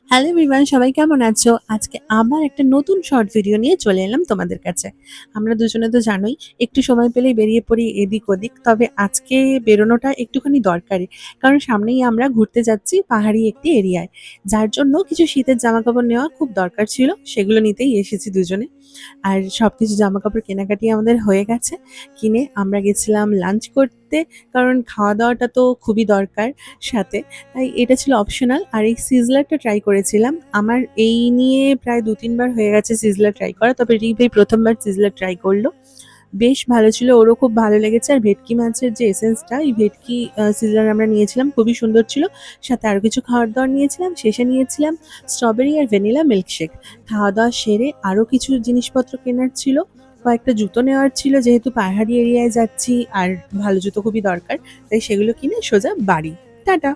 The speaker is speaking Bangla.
হ্যালো এভরিওয়ান, সবাই কেমন আছো? আজকে আবার একটা নতুন শর্ট ভিডিও নিয়ে চলে এলাম তোমাদের কাছে। আমরা দুজনে তো জানোই একটু সময় পেলেই বেরিয়ে পড়ি এদিক ওদিক। তবে আজকে বেরোনোটা একটুখানি দরকারি। কারণ সামনেই আমরা ঘুরতে যাচ্ছি পাহাড়ি একটি এরিয়ায়। যার জন্য কিছু শীতের জামাকাপড় নেওয়া খুব দরকার ছিল। সেগুলো নিতেই এসেছি দুজনে। আর সবকিছু জামাকাপড় কেনাকাটি আমাদের হয়ে গেছে। কিনে আমরা গেছিলাম লাঞ্চ করতে। কারণ খাওয়া-দাওয়াটা তো খুবই দরকার সাথে। তাই এটা ছিল অপশনাল। আর এই সিজলারটা ট্রাই করেছিলাম। আমার এই নিয়ে প্রায় ২-৩ বার হয়ে গেছে সিজলার ট্রাই করা। তবে রিভ এই ১ম বার সিজলার ট্রাই করল। বেশ ভালো ছিল, ওরও খুব ভালো লেগেছে। আর ভেটকি মাছের যে এসেন্সটা, এই ভেটকি সিজলার আমরা নিয়েছিলাম, খুবই সুন্দর ছিল। সাথে আরও কিছু খাবার-দাবার নিয়েছিলাম। শেষে নিয়েছিলাম স্ট্রবেরি আর ভ্যানিলা মিল্কশেক। খাওয়া-দাওয়া সেরে আরও কিছু জিনিসপত্র কেনার ছিল। কয়েকটা জুতো নেওয়ার ছিল, যেহেতু পাহাড়ি এরিয়ায় যাচ্ছি আর ভালো জুতো খুবই দরকার। তাই সেগুলো কিনে সোজা বাড়ি। টাটা।